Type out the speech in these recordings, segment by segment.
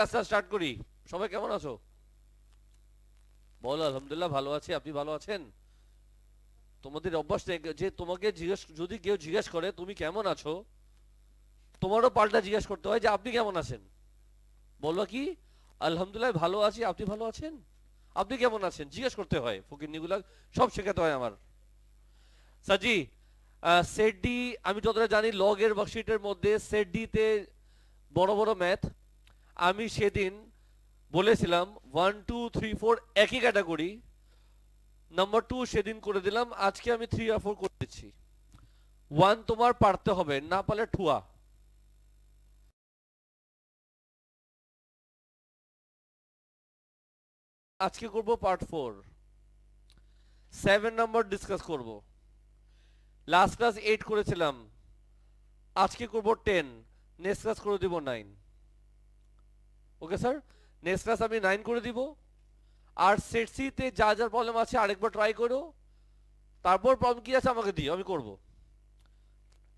ক্লাসটা স্টার্ট করি। সবাই কেমন আছো? বলো আলহামদুলিল্লাহ ভালো আছি। আপনি ভালো আছেন? তোমাদের অভ্যাস নেই যে তোমাকে যদি কেউ জিজ্ঞেস করে তুমি কেমন আছো, তোমারও পাল্টা জিজ্ঞেস করতে হয় যে আপনি কেমন আছেন। বলবা কি? আলহামদুলিল্লাহ ভালো আছি। আপনি ভালো আছেন? আপনি কেমন আছেন জিজ্ঞেস করতে হয়। ফকিন্নিগুলা সব শেখাতে হয় আমার। সাজি, সেট ডি, আমি যতটা জানি লগের ওয়ার্কশিটের মধ্যে সেট ডি তে বড় বড় ম্যাথ আমি সেদিন বলেছিলাম 1 2 3 4 একই ক্যাটাগরি। নাম্বার 2 সেদিন করে দিলাম, আজকে আমি 3 আর 4 করে দিচ্ছি। 1 তোমার পারতে হবে, না পারলে ঠুয়া। আজকে করব পার্ট 4। 7 নাম্বার ডিসকাস করব। লাস্ট ক্লাস 8 করেছিলাম, আজকে করব 10। নেক্সট ক্লাস করে দিব 9। ওকে স্যার, নেক্সট ক্লাস আমি 9 করে দিব। আর সেট সি তে যা যা প্রবলেম আছে আরেকবার ট্রাই করো, তারপর প্রবলেম কি আছে আমাকে দিও, আমি করব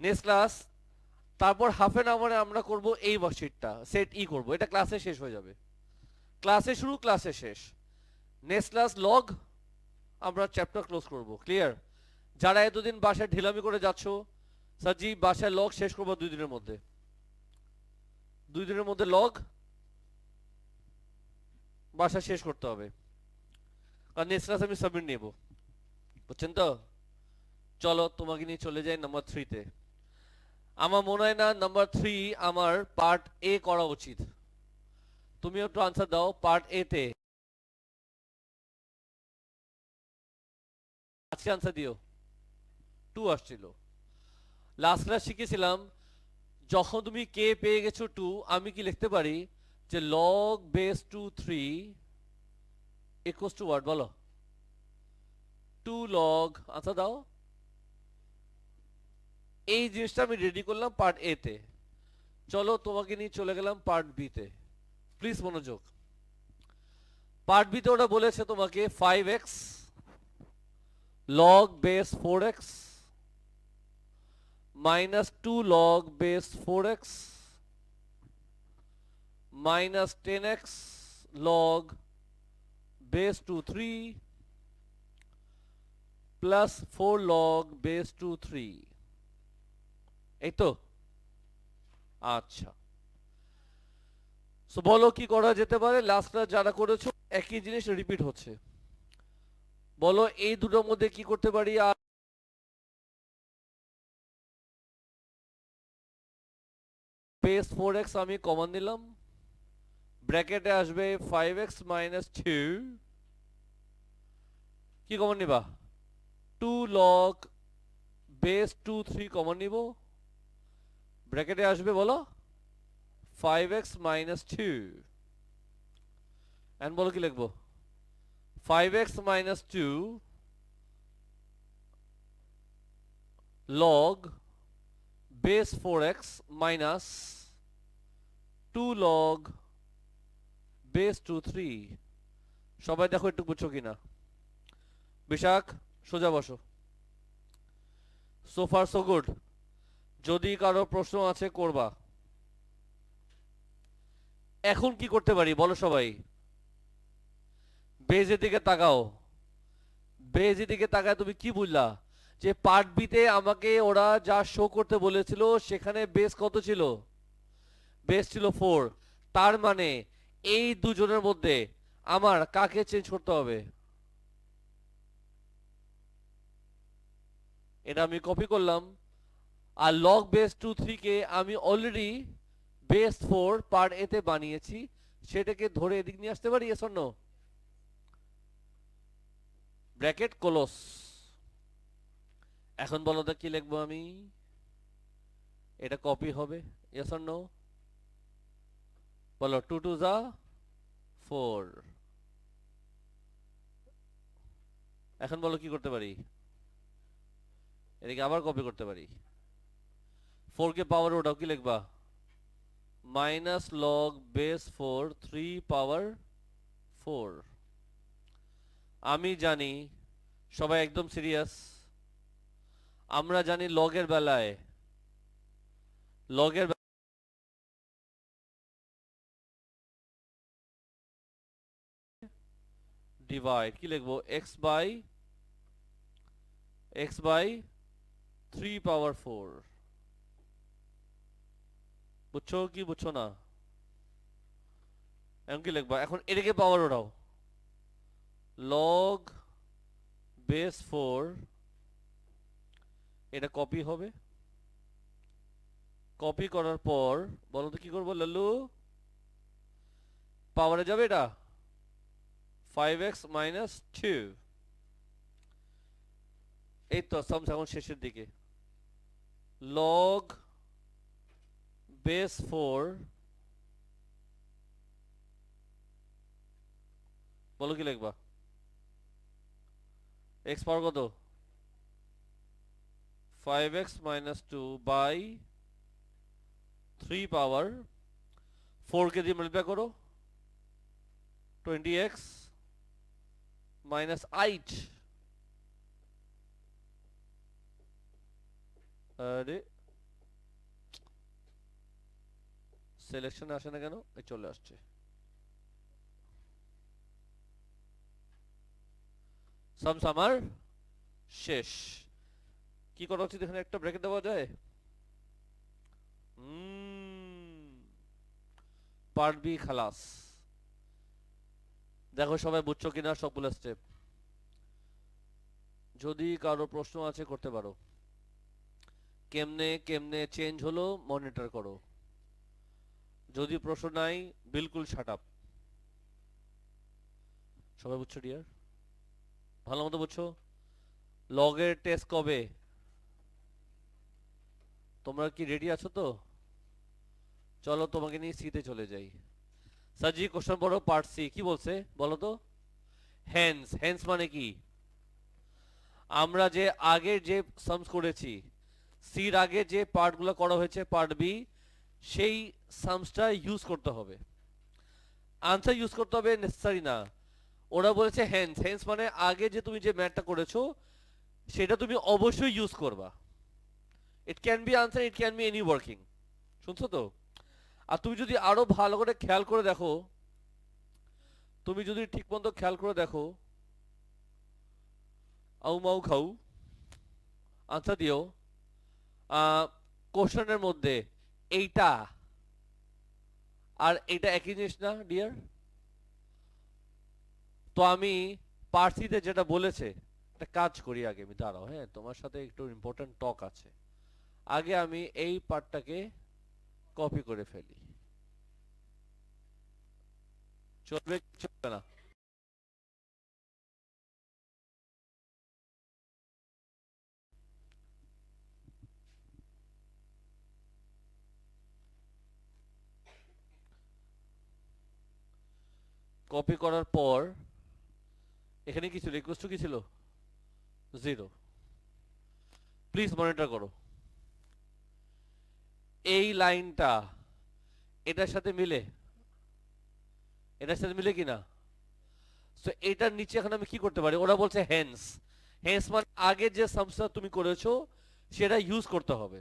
নেক্সট ক্লাস। তারপর হাফ এন আওয়ারে আমরা করব এই ওয়ার্কশিটটা, সেট ই করব, এটা ক্লাসে শেষ হয়ে যাবে। ক্লাসে শুরু, ক্লাসে শেষ। নেক্সট ক্লাস লগ, আমরা চ্যাপ্টার ক্লোজ করব। ক্লিয়ার? যারা এতদিন বাসায় ঢিলামি করে যাচ্ছ, স্যারজি বাসায় লগ শেষ করবো 2 দিনের মধ্যে। 2 দিনের মধ্যে লগ বাসায় শেষ করতে হবে, আর নেক্সট ক্লাস আমি সাবমিট নেব। বুঝছেন তো? চলো তোমাকে নিয়ে চলে যাই নাম্বার 3 তে। আমার মনে হয় না নাম্বার 3 আমার পার্ট এ করা উচিত। তুমি একটু আনসার দাও পার্ট এ তে। আজকে আনসার দিও। 2 আসছিল। লাস্ট ক্লাস শিখেছিলাম যখন তুমি কে পেয়ে গেছো 2, আমি কি লিখতে পারি যে log base 2 3 equals to what বলো? 2 লগ। আনসার দাও। এই জিনিসটা আমি রেডি করলাম পার্ট এ তে। চলো তোমাকে নিয়ে চলে গেলাম পার্ট বি তে। প্লিজ মনোযোগ। পার্ট বি তে ওটা বলেছে তোমাকে 5x log base 4x minus 2 log base 4x minus 10x log base 2 3 plus 4 log base 2 3। এই তো? আচ্ছা, সো বলো কি করা যেতে পারে। লাস্ট ক্লাস যারা করেছো একই জিনিস রিপিট হচ্ছে। বলো এই দুটোর মধ্যে কি করতে পারি। আর বেস 4x আমি কমন নিলাম, ব্র্যাকেটে আসবে 5x মাইনাস 2। কি কমন নিবা? 2 লগ বেস 2 3 কমন নিব, ব্র্যাকেটে আসবে বলো 5x মাইনাস 2। এন্ড বলো কি লিখবো? 5x minus 2 log base 4x minus 2 log base 2 3। সবাই দেখো একটু বুঝছো কিনা। বিশাখ, সোজা বসো। So far so good. যদি কারো প্রশ্ন আছে করবা। এখন কি করতে পারি বলো সবাই? বেজের দিকে তাকাও। বেজের দিকে তাকায় তুমি কি বুঝলা? যে পার্ট বিতে আমাকে ওরা যা শো করতে বলেছিল সেখানে বেস কত ছিল? বেস ছিল 4। তার মানে এই দুজনের মধ্যে আমার কাকে চেঞ্জ করতে হবে? এটা আমি কপি করলাম। আর লগ বেস 2 3 কে আমি অলরেডি বেস 4 পার্ট এ তে বানিয়েছি, সেটাকে ধরে এদিক নিয়ে আসতে পারি। Yes or no? Bracket close. এখন বলো তো কি লিখবো আমি? এটা কপি হবে। Yes or no? বলো 2 2 যা 4। এখন বলো কি করতে পারি? এটাকে আবার কপি করতে পারি। 4 কে পাওয়ার ওটাও কি লিখবা? মাইনাস লগ বেস 4 3 পাওয়ার 4। আমি জানি সবাই একদম সিরিয়াস। আমরা জানি লগের বেলায়, লগের ডিভাইড কি লিখবো x বাই 3 পাওয়ার 4। বুঝছো কি বুঝছো না? এখন কি লিখবা? এখন এটাকে পাওয়ার ওঠাও, লগ বেস 4, এটা কপি হবে। কপি করার পর বলো তো কি করবো লাল্লু? পাওয়ারে যাবে এটা 5x মাইনাস 2। এই তো সামস এখন শেষের দিকে। লগ বেস 4, বলো কি লিখবা? x পাওয়ার কত? 5x মাইনাস 2 বাই 3 পাওয়ার 4 কে দিয়ে মাল্টিপ্লাই করো, 20x মাইনাস 8। আরে সিলেকশন আসে না কেন? এই চলে আসছে। সামস আমার শেষ। কি করা উচিত এখানে? একটা ব্রেকেট দেওয়া যায়? পার্ট বি খালাস। দেখো সবাই বুঝছো কিনা সবগুলো স্টেপ। যদি কারো প্রশ্ন আছে করতে পারো। কেমনে কেমনে চেঞ্জ হলো মনিটর করো। যদি প্রশ্ন নাই বিলকুল শাট আপ। সবাই বুঝছো ডিয়ার? ভালো মতো বুঝছো? লগের টেস্ট কবে? তোমরা কি রেডি আছো তো? চলো তোমাকে নিয়ে সিতে চলে যাই। সাজি কোশ্চেন পড়ো পার্ট সি। কি বলছে বলো তো? হেন্স। হেন্স মানে কি? আমরা যে আগে যে সামস করেছি, সির আগে যে পার্টগুলো করা হয়েছে পার্ট বি, সেই সামসটা ইউজ করতে হবে। আনসার ইউজ করতে হবে নেসেসারি না। ওরা বলেছে হেন্স। হেন্স মানে আগে যে তুমি যে ম্যাথটা করেছো সেটা তুমি অবশ্যই ইউজ করবা। It can be answer, it can be any working. শুনছো তো? আর তুমি যদি আরো ভালো করে খেয়াল করে দেখো, তুমি যদি ঠিক মতো খেয়াল করে দেখো, আউ মাউ খাউ আনসার দিও, কোশ্চেনের মধ্যে এইটা আর এটা একই জিনিস না ডিয়ার? তো আমি পার্সিতে যেটা বলেছে, একটা কাজ করি আগে। আমি দাঁড়াও, হ্যাঁ তোমার সাথে একটু ইম্পর্টেন্ট টক আছে। আগে আমি এই পার্টটাকে কপি করে ফেলি। চলবে কি চলবে না? কপি করার পর এখানে কি ছিল? ইকুয়াল টু কি ছিল? 0। প্লিজ মনিটর করো। এই লাইনটা এটার সাথে মিলে? এটার সাথে মিলে কিনা? সো এটার নিচে এখন আমি কি করতে পারি? ওরা বলছে হেন্স। হেন্স মানে আগে যে সামসটা তুমি করেছো সেটা ইউজ করতে হবে।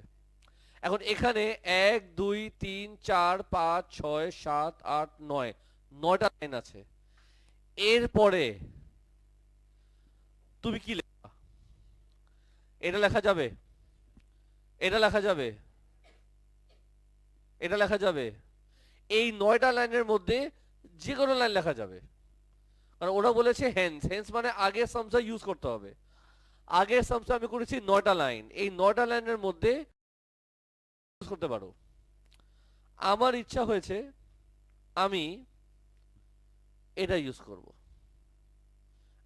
এখন এখানে 1 2 3 4 5 6 7 8 9, 9টা লাইন আছে। এরপরে তুমি কি লেখা? এটা লেখা যাবে? এটা লেখা যাবে? এটা লেখা যাবে? এই 9টা লাইনের মধ্যে যে কোনো লাইন লেখা যাবে। কারণ ওরা বলেছে হেন্স। হেন্স মানে আগের সামসটা ইউজ করতে হবে। আগের সামসটা আমি করেছি 9টা লাইন। এই 9টা লাইনের মধ্যে ইউজ করতে পারো। আমার ইচ্ছা হয়েছে আমি এটা ইউজ করব।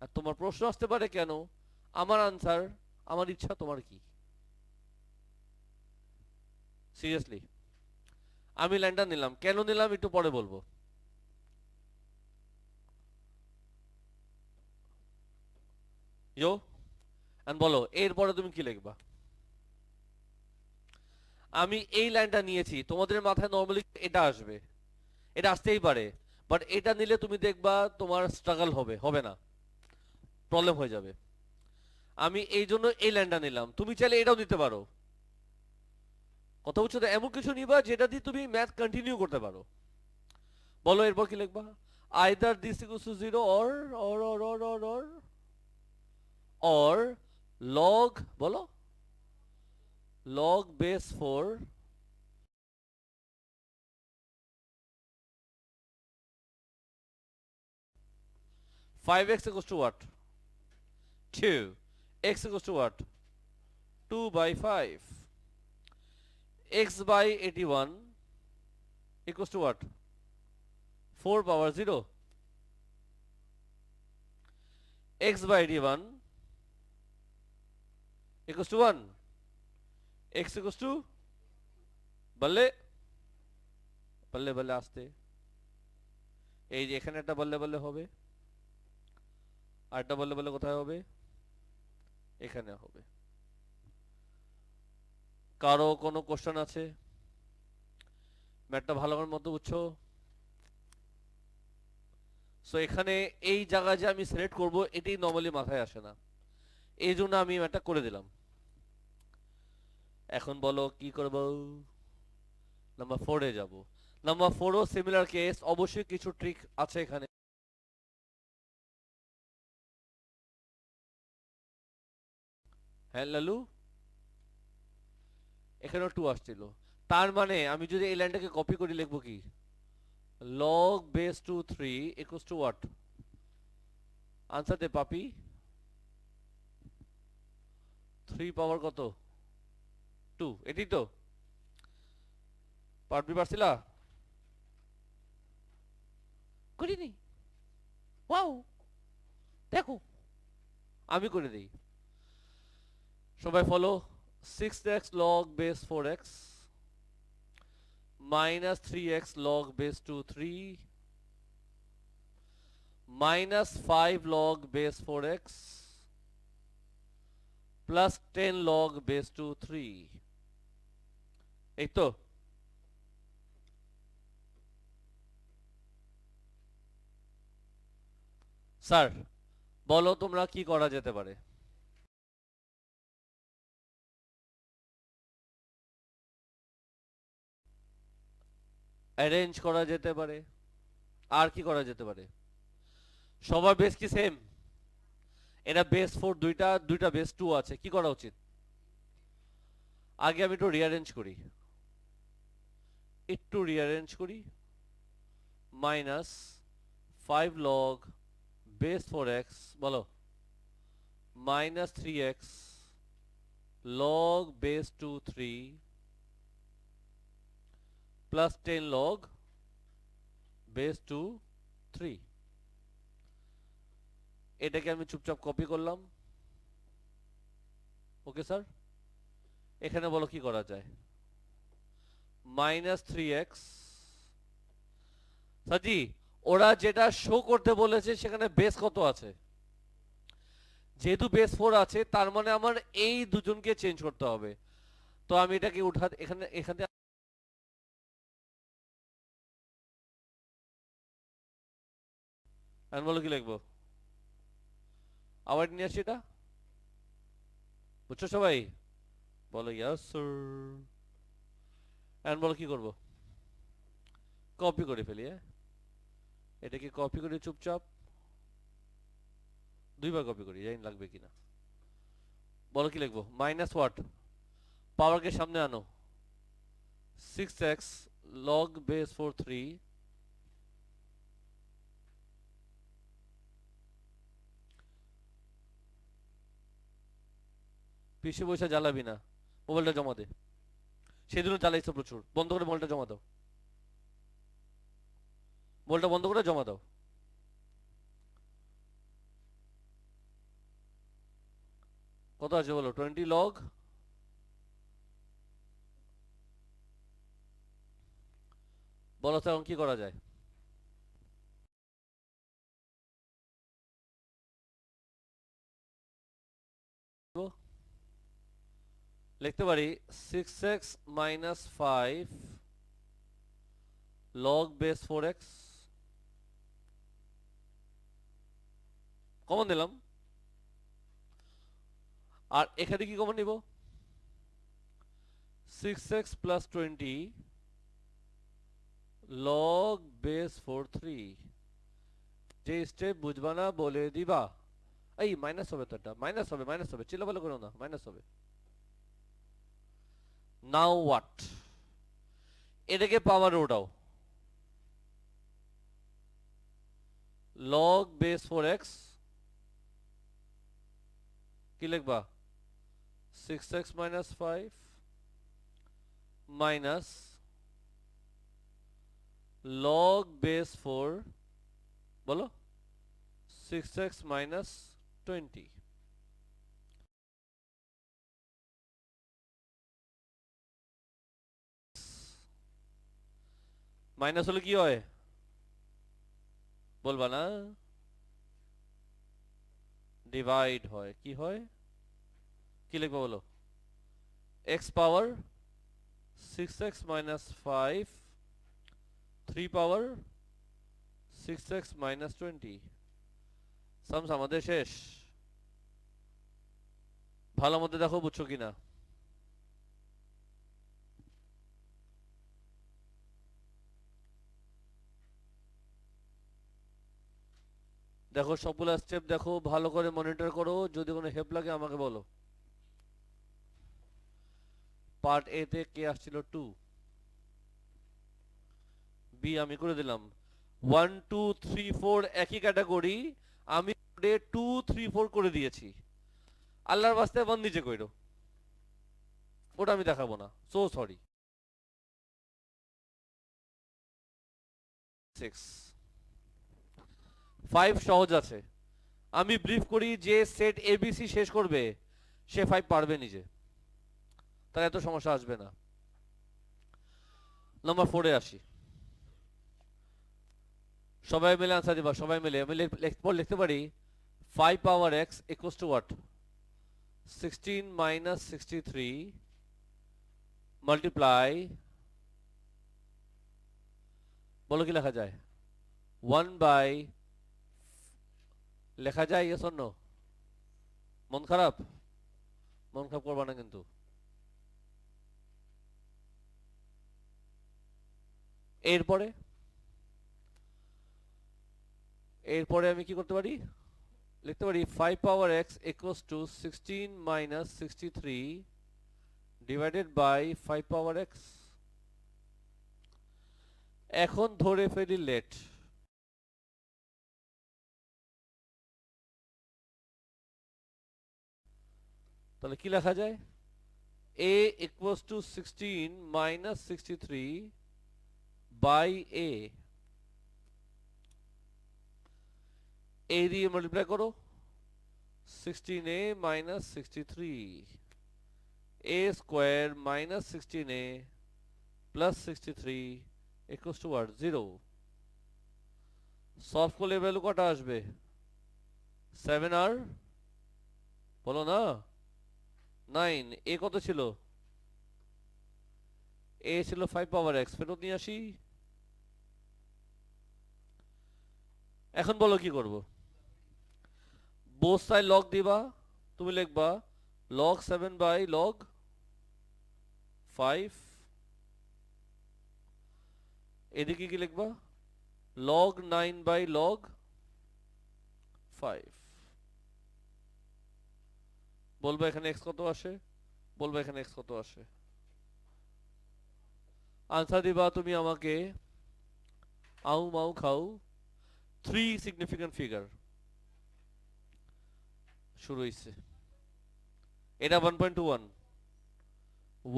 আর তোমার প্রশ্ন আসতে পারে কেন? আমার আনসার, আমার ইচ্ছা, তোমার কি? সিরিয়াসলি আমি লাইনটা নিলাম। কেন নিলাম একটু পরে বলবো। ইয়ো এন্ড বলো এরপরে তুমি কি লিখবা? আমি এই লাইনটা নিয়েছি, তোমাদের মাথায় নরমালি এটা আসবে, এটা আসতেই পারে। বাট এটা নিলে তুমি দেখবা তোমার স্ট্রাগল হবে, হবে না, প্রবলেম হয়ে যাবে। আমি এই জন্য এই লাইনটা নিলাম। তুমি চাইলে এটাও নিতে পারো। কথা বলছো তো? এমন কিছু নিবা যেটা দিয়ে তুমি ম্যাথ কন্টিনিউ করতে পারো। বলো এরপর কি লিখবা? either this equals to 0 or log বলো log base 4 5x equals to what? 2. X equals to what? 2 by 5. X by 81 equals to what? 4 power 0. X by 81 equals to 1. X equals to বললে বললে বললে আসতে এই যে এখানে একটা বললে বললে হবে আরটা বললে বললে কোথায় হবে এখানে হবে কারো কোনো কোশ্চেন আছে ম্যাথটা ভালো করে মতো বুঝছো সো এখানে এই জায়গা যে আমি সিলেক্ট করব এটাই নরমালি মাথায় আসে না এই জন্য আমি ম্যাথটা করে দিলাম এখন বলো কি করব নাম্বার 4 এ যাব নাম্বার 4 ও সিমিলার কেস অবশ্যই কিছু ট্রিক আছে এখানে হ্যাঁ লালু এখানেও 2 আসছিল তার মানে আমি যদি এই লাইনটাকে কপি করে লিখব কি log base 2 3 equals to what answer দে পাপি 3 পাওয়ার কত 2 এটাই তো পারবি পারছিলা করিনি ওয়াও দেখো আমি করে দেই সবাই follow 6x log base 4x minus 3x log base 2 3 minus 5 log base 4x plus 10 log base 2 3 এই তো স্যার বলো তোমরা কি করা যেতে পারে অ্যারেঞ্জ করা যেতে পারে আর কি করা যেতে পারে সবার বেস কি সেম এটা বেস 4 দুইটা বেস 2 আছে কি করা উচিত আগে আমি একটু রিঅ্যারেঞ্জ করি মাইনাস 5 log বেস 4x বলো minus 3x log base 2 3 plus 10 log base 2 3 এটাকে আমি চুপচাপ কপি করলাম ওকে স্যার এখানে বলো কি করা যায় মাইনাস 3x সাজি ওরা যেটা শো করতে বলেছে সেখানে বেস কত আছে যেহেতু বেস 4 আছে তার মানে আমার এই দুজনকে চেঞ্জ করতে হবে তো আমি এটাকে এখানে আমি বলো কি লিখবো আবার নিয়ে আসি এটা বুঝছো সবাই বলো ইয়াস স্যার এখন বলো কি করব কপি করে ফেলি এটাকে কপি করে চুপচাপ দুইবার কপি করি জানি লাগবে কিনা বলো কি লিখবো মাইনাস হোয়াট পাওয়ারকে সামনে আনো 6x log base 4 3 পিসে পয়সা জ্বালাবি না মোবাইলটা জমা দে সেদিনও চালাইছো প্রচুর বন্ধ করে মোবাইলটা জমা দাও মোবাইলটা বন্ধ করে জমা দাও কত আছে বলো 20 log বলো তো এখন কি করা যায় লিখতে পারি 6x minus 5 log base 4x common দিলাম আর এখানে কি কমন নিব 6x plus 20 log base 4 3 যে স্টেপ বুঝবা না বলে দিবা। এই মাইনাস হবে তো, এটা মাইনাস হবে, মাইনাস হবে, চিল্লাপাল্লা করো না, মাইনাস হবে। নাও হোয়াট, এটাকে পাওয়ারে ওঠাও। লগ বেস 4x কি লিখবা, 6x minus 5 minus log base 4 বলো 6x minus 20। মাইনাস হলে কি হয় বলবা না, ডিভাইড হয়। কি হয়, কি লিখবো বলো, x পাওয়ার 6x minus 5 3 পাওয়ার 6x minus 20। সামস আমাদের শেষ। ভালো মধ্যে দেখো বুঝছো কিনা। দেখো সবগুলো স্টেপ দেখো, ভালো করে মনিটর করো, যদি কোনো হেল্প লাগে আমাকে বলো। পার্ট এ তে কে আসছিল 2, বি আমি করে দিলাম 1 2 3 4 একই ক্যাটাগরি, আমি 2 3 4 করে দিয়েছি। আল্লাহর বাস্তে বন্ধ নিচে কইরো, ওটা আমি দেখাবো না, সো সরি। 6 5 সহজ আছে। আমি ব্রিফ করি, যে সেট এবিসি শেষ করবে সে 5 পারবে নিজে, তার এত সমস্যা আসবে না। নাম্বার 4 এ আসি, সবাই মিলে আনসার দিবা, সবাই মিলে। আমি লিখতে পারি 5 power x equals to what, 16 minus 63 multiply, বলো কি লেখা যায়, 1 বাই, লেখা যায় ইয়েস অর নো? মন খারাপ, মন খারাপ করবা না কিন্তু। এরপরে এরপরে আমি কি করতে পারি, লিখতে পারি 5 power x equals to 16 minus 63 divided by 5 power x। এখন ধরে ফেলি লেট, তাহলে কি লেখা যায়, a equals to 16 minus 63 by a, a দিয়ে মাল্টিপ্লাই করো 16a minus 63, a square minus 16a plus 63 equals to what, 0। Solve করলে ভ্যালু কটা আসবে, 7 আর বলো না 9। এ কত ছিল, এ ছিল 5 পাওয়ার x, ফেরত নিয়ে আসি। এখন বলো কি করব, বোথ সাইড লগ দিবা, তুমি লিখবা log 7 বাই log 5, এদিকে কি লিখবা log 9 বাই log 5। বলবা এখানে x কত আসে, বলবা এখানে x কত আসে, আনসার দিবা তুমি আমাকে। আউ মাউ খাও, 3 সিগনিফিক্যান্ট ফিগার শুরু হইছে। এটা 1.21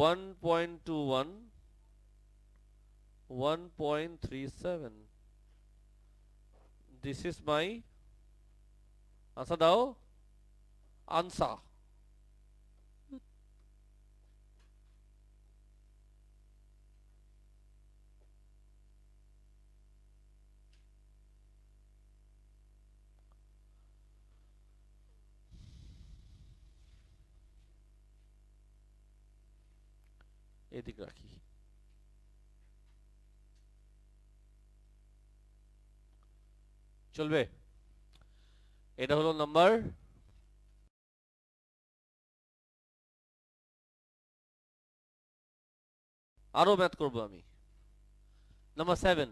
1.21 1.37, দিস ইজ মাই আনসার। দাও আনসার। এদিকে রাখি, চলবে। এটা হলো নাম্বার, আরো ম্যাথ করব আমি। নাম্বার 7,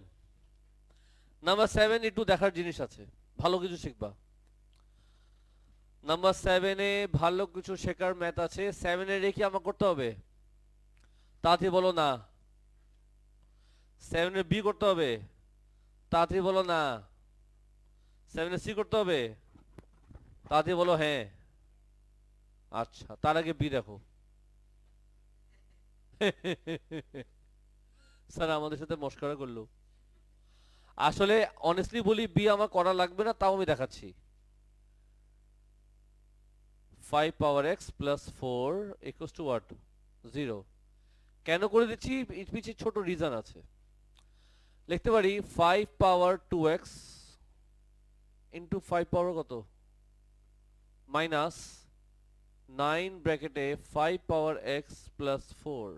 নাম্বার 7 একটু দেখার জিনিস আছে। ভালো কিছু শিখবা। নাম্বার 7-এ ভালো কিছু শেখার ম্যাথ আছে। 7-এ রেখে আমার করতে হবে, তাড়াতাড়ি বলো না। 7-এ বি করতে হবে, তাড়াতাড়ি বলো না। 7-এ সি করতে হবে, তাড়াতাড়ি বলো হ্যাঁ। আচ্ছা, তার আগে বি দেখো। স্যার আমাদের সাথে মস্করা করলো। আসলে অনেস্টলি বলি, বি আমার করা লাগবে না, তাও আমি দেখাচ্ছি। 5 power x plus 4 equals to what? 0। কেন করে দিচ্ছি, এর পিছনে ছোট রিজন আছে। লিখতে পারি 5 পাওয়ার 2x ইন্টু 5 পাওয়ার কত, মাইনাস 9 ব্র্যাকেটে 5 পাওয়ার x প্লাস 4।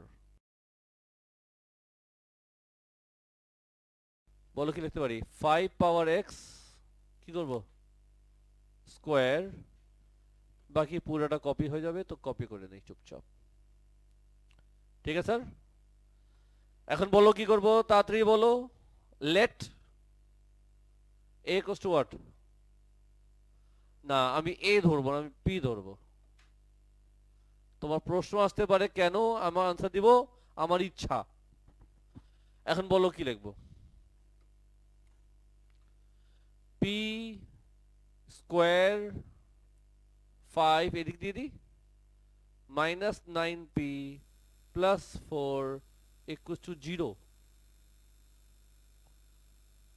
বলো কি লিখতে পারি? 5 পাওয়ার x কি করব, স্কোয়ার। বাকি পুরোটা কপি হয়ে যাবে, তো কপি করে নেই চুপচাপ। ঠিক আছে স্যার? এখন বলো কি করব, তাড়াতাড়ি বলো। Let a equals to what? না, আমি a ধরবো না, আমি p ধরবো। তোমার প্রশ্ন আসতে পারে কেন, আমার আনসার দিব আমার ইচ্ছা। এখন বলো কি লিখবো? p স্কোয়ার 5 এদিক দিয়ে দিই, minus 9p plus 4 equals two 0।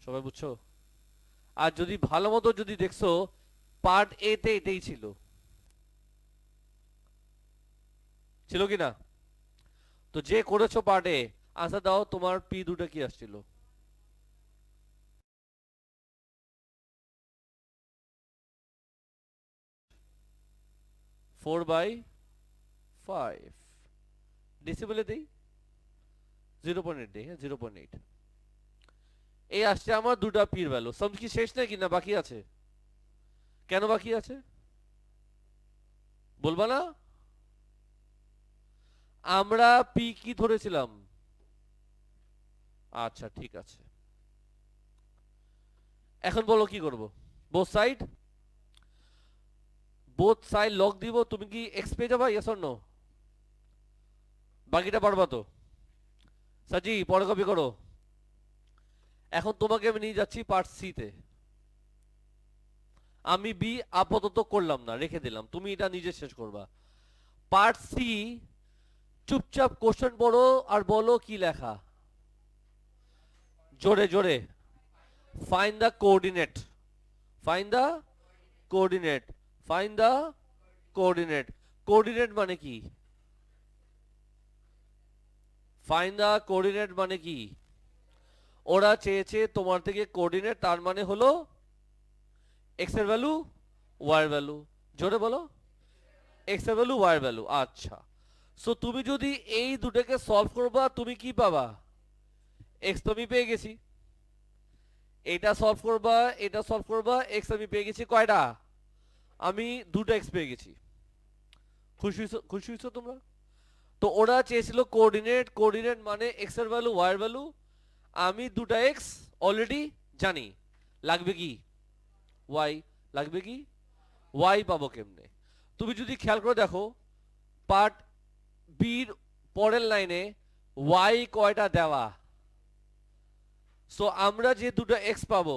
সবাই বুঝছো? আর যদি ভালো মতো যদি দেখছো, পার্ট এ তে এটাই ছিল, ছিল কি না? তো যে করেছো পার্ট এ, আনসার দাও তোমার পি দুটো কি আসছিল? 4/5 ডেসিবেলে দেই, 0.8 দেই, হ্যাঁ 0.8। এই আসছে আমার দুটা পির ভ্যালু। সব কি শেষ নাকি না বাকি আছে? কেন বাকি আছে বলবা না? আমরা পি কি ধরেছিলাম? আচ্ছা ঠিক আছে। এখন বলো কি করব? Both side, both side log দিব। তুমি কি এক্স পেয়ে যাবা, ইয়েস অর নো? বাকিটা পারবা তো? সাজি পরে কপি করো। এখন তোমাকে আমি নিয়ে যাচ্ছি পার্ট সি তে। আমি বি আপাতত করলাম না, রেখে দিলাম, তুমি এটা নিজে শেষ করবা। পার্ট সি, চুপচাপ কোশ্চেন পড়ো আর বলো কি লেখা। জোরে জোরে। Find the coordinate, find the coordinate, find the coordinate. Coordinate মানে কি? ফাইন্ড দ্য কোঅর্ডিনেট মানে কি? ওরা চেয়েছে তোমার থেকে কোঅর্ডিনেট, তার মানে হলো এক্স এর ভ্যালু, ওয়াই এর ভ্যালু। জোরে বলো, এক্স এর ভ্যালু, ওয়াই এর ভ্যালু। আচ্ছা, সো তুমি যদি এই দুটোকে সলভ করবা, তুমি কি পাবা? এক্স তো আমি পেয়ে গেছি। এটা সলভ করবা, এটা সলভ করবা, এক্স আমি পেয়ে গেছি কয়টা? আমি দুটো এক্স পেয়ে গেছি। খুশি হইছো, খুশি হইছো তোমরা? তো ওরা চেয়েছিল কোঅর্ডিনেট, কোঅর্ডিনেট মানে এক্স এর ভ্যালু, ওয়াই এর ভ্যালু। আমি দুটো এক্স অলরেডি জানি, লাগবে কি? ওয়াই। লাগবে কি? ওয়াই পাবো কেমনে? তুমি যদি খেয়াল করে দেখো, পার্ট বির পরের লাইনে ওয়াই কয়টা দেওয়া, সো আমরা যে দুটো এক্স পাবো,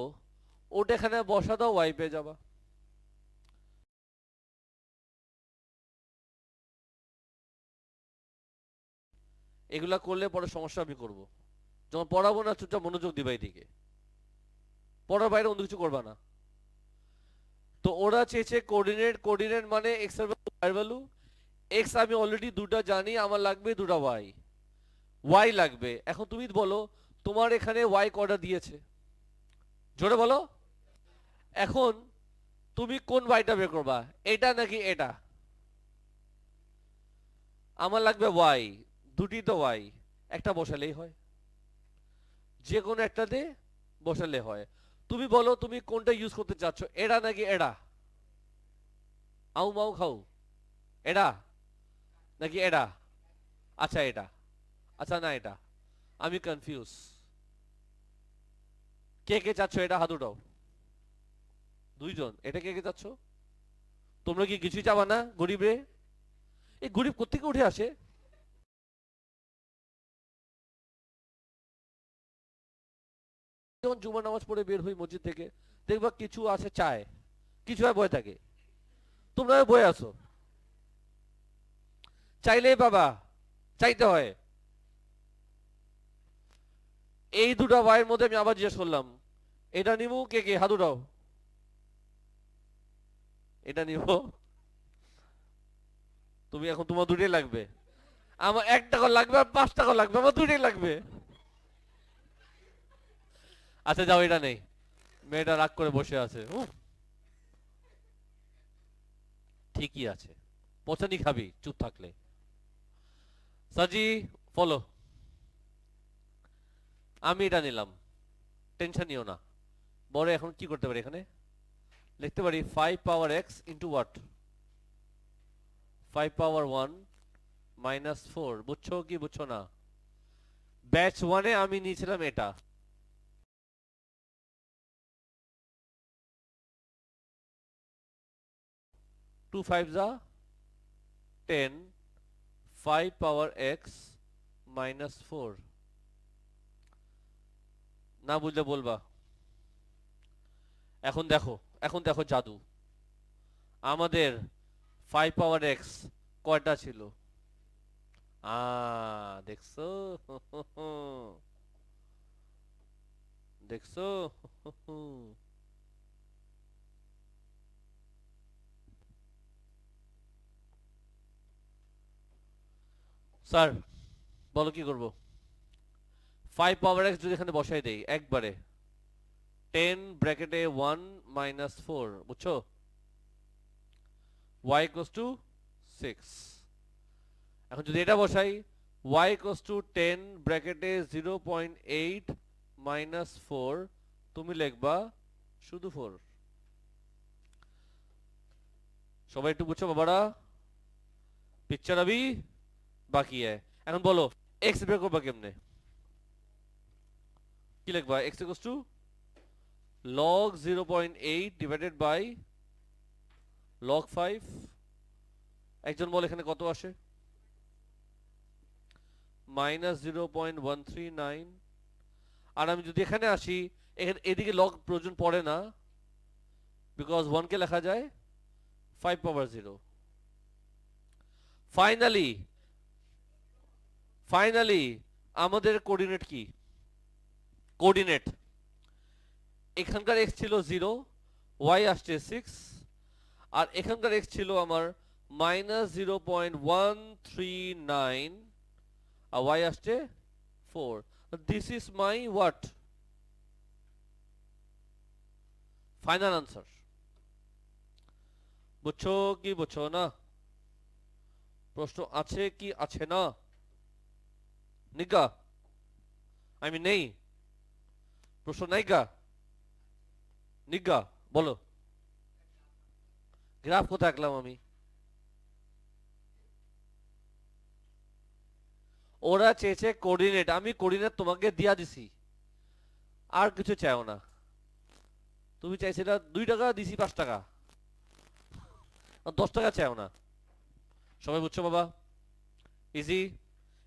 ওটা এখানে বসা দাও, ওয়াই পেয়ে যাবা। এগুলা করলে পরে সমস্যা আমি করব। যখন পড়াবো না, চুপচাপ মনোযোগ দিবা এদিকে, পড়ার বাইরে অন্য কিছু করবা না। তো ওরা চেয়েছে কোঅর্ডিনেট, কোঅর্ডিনেট মানে এক্স এর ভ্যালু, ওয়াই এর ভ্যালু। এক্স আমি অলরেডি দুটো জানি, আমার লাগবে দুটো ওয়াই, ওয়াই লাগবে। এখন তুমি বলো তোমার এখানে ওয়াই কয়টা দিয়েছে, জোরে বলো। এখন তুমি কোন ওয়াইটা বের করবা, এটা নাকি এটা? আমার লাগবে ওয়াই, দুটি তো ওয়াই, একটা বসালেই হয়, যে কোনো একটা দিয়ে বসালে হয়। তুমি বলো তুমি কোনটা ইউজ করতে চাচ্ছ, এটা নাকি এটা? আউ মাউ খাও, এটা নাকি এটা? আচ্ছা এটা, আচ্ছা না এটা, আমি কনফিউজ। কে কে চাচ্ছ এটা, হাত উঠাও। দুইজন, এটা কে কে চাচ্ছ? তোমরা কি কিছুই চাবা না? গরিব রে, এই গরিব কোত্থেকে উঠে আসে? যখন জুমার নামাজ পড়ে বের হই মসজিদ থেকে, দেখবা কিছু আছে চায়, কিছু হয় বয়ে থাকে। তোমরা বয়ে আসো, চাইলেই বাবা, চাইতে হয়। এই দুটা ভাইয়ের মধ্যে আমি আবার জিজ্ঞেস করলাম, এটা নিবো, কে কে হাত উঠাও। এটা নিব। তুমি এখন, তোমার দুটোই লাগবে। আমার 1 টাকা লাগবে আর 5 টাকা লাগবে, আমার দুটোই লাগবে। আচ্ছা যাও, এটা নেই। মেয়েটা রাগ করে বসে আছে। ঠিকই আছে, পচানি খাবি চুপ থাকলে। সাজি, ফলো। আমি এটা নিলাম, টেনশন নিও না। বড় এখন কি করতে পারি? এখানে লিখতে পারি 5 power x into what? 5 power 1 minus 4। বুঝছো কি বুঝছো না? ব্যাচ 1-এ আমি নিয়েছিলাম এটা। 2 5 যা 10, 5 পাওয়ার এক্স মাইনাস 4। না বুঝলে বলবা। এখন দেখো, এখন দেখো জাদু। আমাদের 5 পাওয়ার এক্স কয়টা ছিল? দেখছো? দেখছো? স্যার বলো কি করব? 5 পাওয়ার এক্স যদি এখানে বসাই দেই একবারে, 10 ব্র্যাকেটে 1 মাইনাস 4, বুঝছো? y equals to 6। এখন যদি এটা বসাই, y ইকুয়ালস টু 10 ব্র্যাকেটে 0.8 মাইনাস 4, তুমি লিখবা শুধু 4। সবাই একটু বুঝছো বাবারা? পিকচার अभी বাকি है। এখন বলো x বের করবা কেমনে? কি লিখবা? x equals to log 0.8 divided by log 5। একজন বল এখানে কত আসে? মাইনাস 0.139। আর আমি যদি এখানে আসি, এদিকে লগ প্রয়োজন পড়ে না, বিকজ 1 কে লেখা যায় 5 পাওয়ার 0। ফাইনালি, ফাইনালি আমাদের কোঅর্ডিনেট কি? কোঅর্ডিনেট এখানকার x ছিল 0, y আসছে 6, আর এখানকার x ছিল আমার মাইনাস 0.139, আর y আসছে 4। This is my what? Final answer. বুঝছো কি বুঝছো না? প্রশ্ন আছে কি আছে না? নিগা, আমি নেই, প্রশ্ন নাইগা, নিগা বলো। গ্রাফ কোথায় আঁকলাম আমি? ওরা চেয়েছে কোঅর্ডিনেট, আমি কোঅর্ডিনেট তোমাকে দিয়া দিছি, আর কিছু চাইও না। তুমি চাইছিলে 2 টাকা, দিছি 5 টাকা, 10 টাকা চাইও না। সবাই বুঝছো বাবা? ইজি।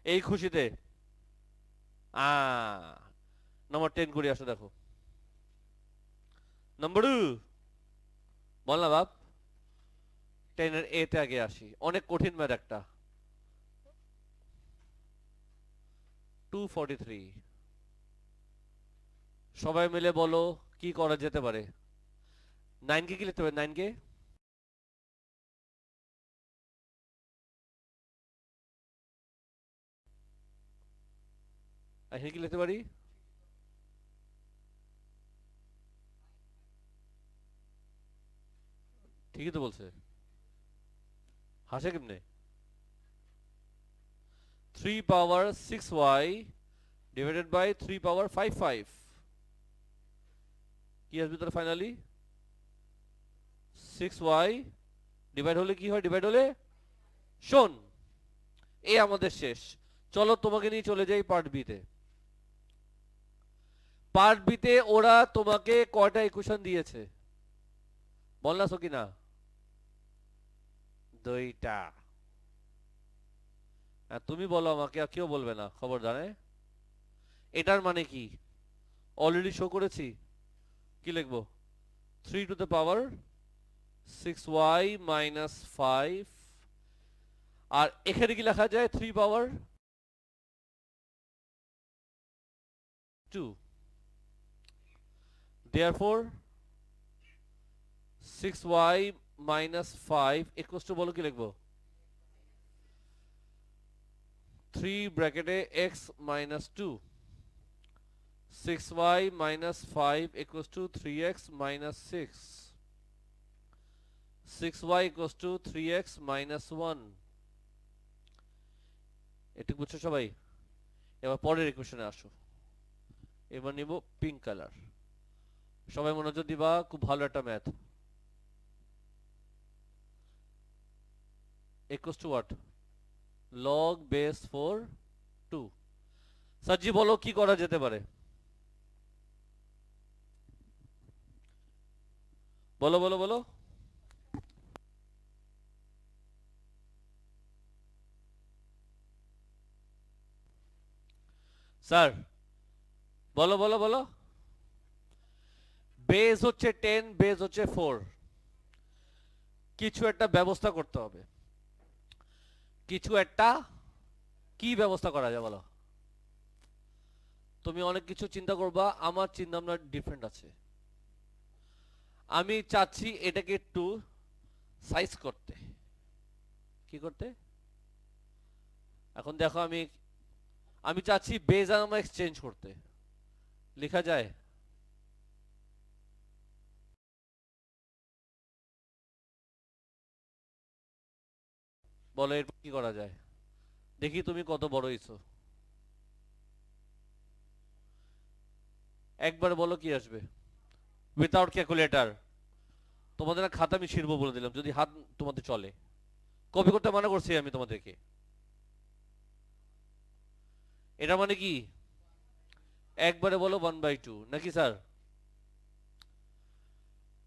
এই খুশিতে আ নাম্বার 10 করে আসো, দেখো নাম্বার বল না বাপ। 10 এর এ তে আগে আসি, অনেক কঠিন ম্যাথ একটা। 243। সবাই মিলে বলো কি করা যেতে পারে? 9 কে কি লিখতে হবে? 9 কে এখানে কি লিখতে পারি? ঠিকই তো বলছে, হাসে কেমনে? 3 পাওয়ার 6y ডিভাইডেড বাই 3 পাওয়ার 5 কি আসবে তার ফাইনালি? 6y ডিভাইড হলে কি হয়? ডিভাইড হলে শোন, এই আমাদের শেষ। চলো তোমাকে নিয়ে চলে যাই পার্ট বি তে। পার্ট বি তে ওরা তোমাকে কয়টা ইকুয়েশন দিয়েছে? বললাছো কি না? দুইটা। তুমি বলো আমাকে, আর কেউ বলবে না, খবর জানে। এটার মানে কি অলরেডি শো করেছি। কি লিখবো? 3 to the power 6y - 5। আর এখানে কি লেখা যায়? 3 power 2। therefore 6y - 5 বলো কি লিখবো? 3 ব্র্যাকেটে x - 2। 6y - 5 = 3x - 6। 6y = 3x - 1। এটুকু বুঝছো সবাই? এবার পরের ইকুয়েশনে আসো। এবার নিব পিঙ্ক কালার। সবাই মনোযোগ দিবা, খুব ভালো একটা math. equals to what? log base 4 2। সাজ্জি বলো কি করা যেতে পারে? বলো বলো বলো। স্যার বলো বলো বলো। বেস হচ্ছে 10, বেস হচ্ছে 4। কিছু একটা ব্যবস্থা করতে হবে। কিছু একটা কি ব্যবস্থা করা যায় বলো? তুমি অনেক কিছু চিন্তা করবা, আমার চিন্তা ভাবনা ডিফারেন্ট আছে। আমি চাচ্ছি এটাকে একটু সাইজ করতে। কি করতে? এখন দেখো, আমি আমি চাচ্ছি বেজ আর আমার এক্সচেঞ্জ করতে। লেখা যায়? বলো এরপর কি করা যায়? দেখি তুমি কত বড় হইছো। একবার বলো কি আসবে? Without calculator. তোমাদের না খাতা আমি ছিড়বো বলে দিলাম যদি হাত তোমাদের চলে। কপি করতে মানা করছি আমি তোমাদেরকে। এটা মানে কি? একবারে বলো 1/2 নাকি স্যার?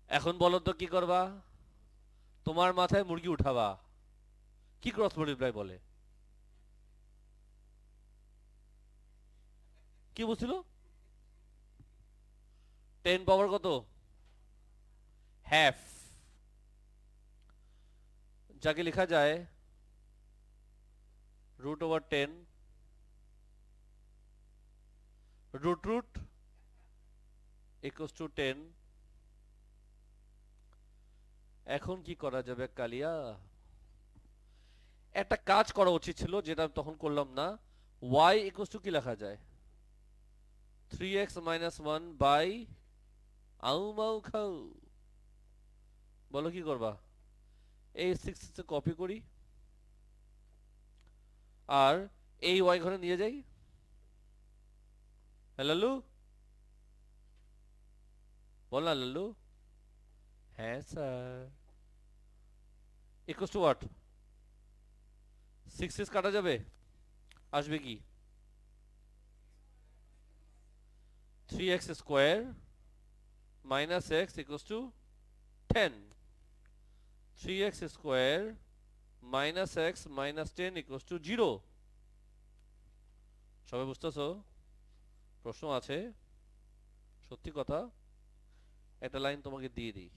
এখন বলো তো কি করবা? তোমার মাথায় মুরগি উঠাবা। কি ক্রস মাল্টিপ্লাই বলে? কি বুঝছিল? 10 পাওয়ার কত? হাফ। যাকে লেখা যায় √/10 root root = 10। এখন কি করা যাবে কালিয়া? একটা কাজ করা উচিত ছিল যেটা তখন করলাম না। y = কি লেখা যায়? 3x - 1 বাই আউ মাউ খাউ। বলো কি করবা? এই 6 কপি করি আর এই y ঘরে নিয়ে যাই। হ্যাঁ লাল্লু, বল না লাল্লু। হ্যাঁ স্যার। Equal to what? 6 কাটা যাবে, আসবে কি? 3x² - x = 10। 3x² - x - 10 = 0। সবাই বুঝতেছো? প্রশ্ন আছে? সত্যি কথা, একটা লাইন তোমাকে দিয়ে দিই।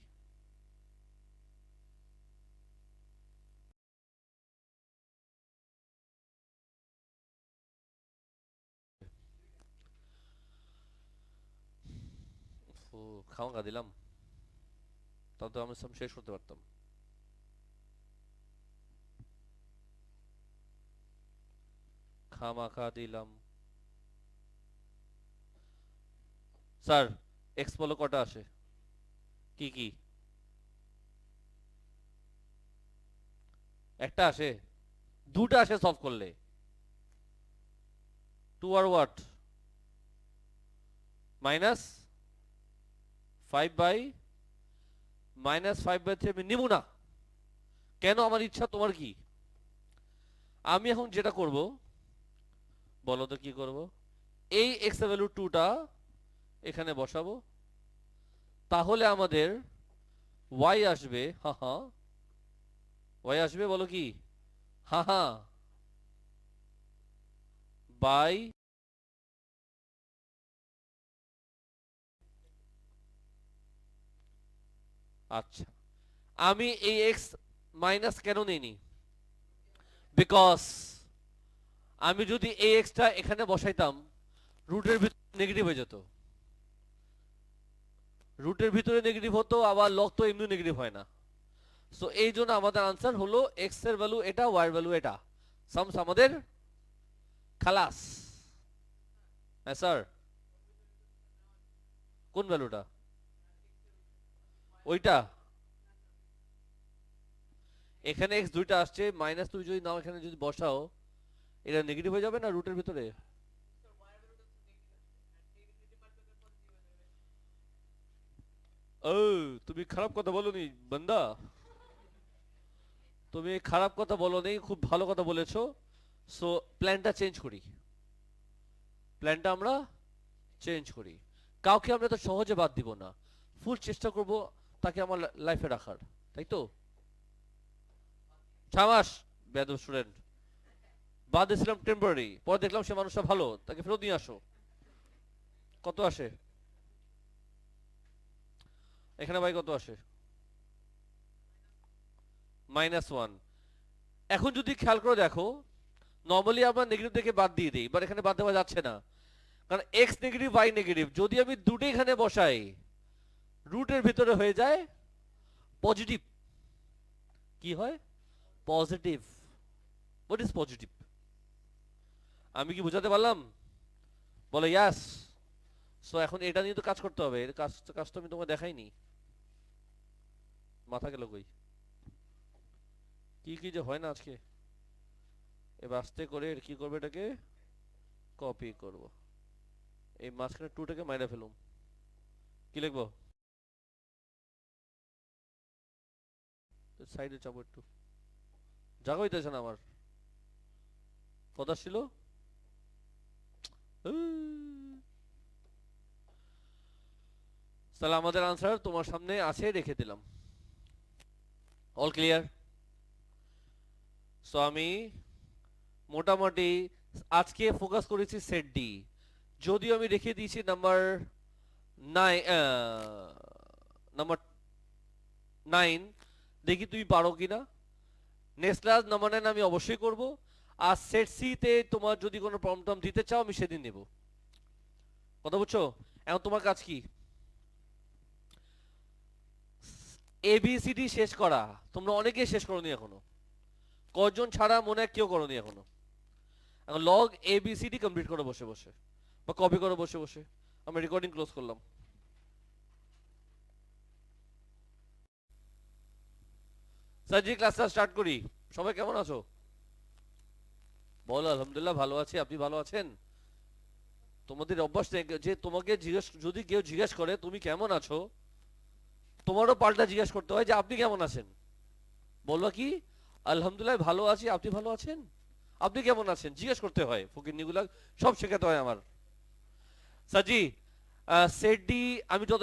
ও, খাওয়া দিলাম, তাহলে তো আমি সব শেষ করতে পারতাম। খামাখা দিলাম। স্যার এক্স বলো কটা আসে? কি কি? একটা আসে? দুটা আসে সলভ করলে। 2 আর হোয়াট? -5/3 আমি নিব না। কেন? আমার ইচ্ছা, তোমার কি? আমি এখন যেটা করব, বলো তো কি করব? এই x এর ভ্যালু 2টা এখানে বসাবো। তাহলে আমাদের ওয়াই আসবে, হা হা, ওয়াই আসবে, বলো কি, হা হা, বাই, আচ্ছা, আমি এই এক্স মাইনাস কেন নিইনি? বিকজ আমি যদি এই এক্সটা এখানে বসাইতাম, রুটের ভিতরে নেগেটিভ হয়ে যেত, রুটের ভিতরে নেগেটিভ হতো, আবার লগ তো এমনি নেগেটিভ হয় না। সো এই জন্য আমাদের আনসার হলো এক্স এর ভ্যালু এটা, ওয়াই এর ভ্যালু এটা, সামস আমাদের খালাস। হ্যাঁ স্যার, কোন ভ্যালুটা? ওইটা, এখানে এক্স দুইটা আসছে, মাইনাস তুমি যদি নাও এখানে যদি বসাও, এটা নেগেটিভ হয়ে যাবে না রুটের ভিতরে? ও, তুমি খারাপ কথা বলোনি বান্দা, তুমি খারাপ কথা বলোনি, খুব ভালো কথা বলেছো। সো প্ল্যানটা চেঞ্জ করি, প্ল্যানটা আমরা চেঞ্জ করি। কাউকে আমরা তো সহজে বাদ দিব না, ফুল চেষ্টা করব তাকে আমার লাইফে রাখার, তাই তো? 6 মাস বেয়াদব স্টুডেন্ট, বাদ দিয়েছিলাম টেম্পোরারি, পরে দেখলাম সে মানুষটা ভালো, তাকে ফেরত নিয়ে আসো। কত আসে এখানে ভাই, কত আসে? -1। এখন যদি খেয়াল করে দেখো, নর্মালি আমরা নেগেটিভ থেকে বাদ দিয়ে দিই, বাট এখানে বাদ দেওয়া যাচ্ছে না, কারণ এক্স নেগেটিভ ওয়াই নেগেটিভ যদি আমি দুটো এখানে বসাই, রুটের ভিতরে হয়ে যায় পজিটিভ। কি হয়? পজিটিভ। What is positive? আমি কি বুঝাতে পারলাম? বলে ইয়াস। সো এখন এটা নিয়ে তো কাজ করতে হবে, এর কাজ কাজ তো আমি তোমাকে দেখাইনি, মাথা গেল কই, কি কি যে হয় না আজকে। এবার আস্তে করে কি করবে, এটাকে কপি করব, এই মাঝখানে টুটাকে মাইরে ফেলুম। কি লিখবো? সাইডে চাপো একটু, জাগা হইতেছে না আমার, কথা ছিল। তাহলে আমাদের আনসার তোমার সামনে আছে, রেখে দিলাম। All clear? সো আমি মোটামুটি আজকে ফোকাস করেছি সেট ডি, যদিও আমি রেখে দিয়েছি নাম্বার 9, নাম্বার 9, দেখি তুমি পারো কিনা। নেক্সট ক্লাস নাম্বার 9 আমি অবশ্যই করব, আর সেট সি তে তোমার যদি কোনো প্রবলেম দিতে চাও আমি সেদিন নেব, কথা বুঝছো? এখন তোমার কাজ কি? এবিসিডি শেষ করা, তোমরা অনেকেই শেষ করোনি এখনো, কজন ছাড়া মনে হয় কেউ করোনি এখনো। এখন লগ এবিসিডি কমপ্লিট করো বসে বসে, বা কপি করো বসে বসে। আমি রেকর্ডিং ক্লোজ করলাম। স্যার জি, ক্লাসটা স্টার্ট করি। সবাই কেমন আছো? বলো আলহামদুলিল্লাহ ভালো আছি, আপনি ভালো আছেন? তোমাদের অভ্যাস নেই যে তোমাকে জিজ্ঞেস, যদি কেউ জিজ্ঞেস করে তুমি কেমন আছো, তোমারও পাল্টা জিজ্ঞেস করতে হয় যে আপনি কেমন আছেন। বলবা কি, আলহামদুলিল্লাহ ভালো আছি, আপনি ভালো আছেন? আপনি কেমন আছেন জিজ্ঞেস করতে হয়, ফকিন্নিগুলা সব শেখাতে হয় আমার। সাজি, সেট ডি আমি যত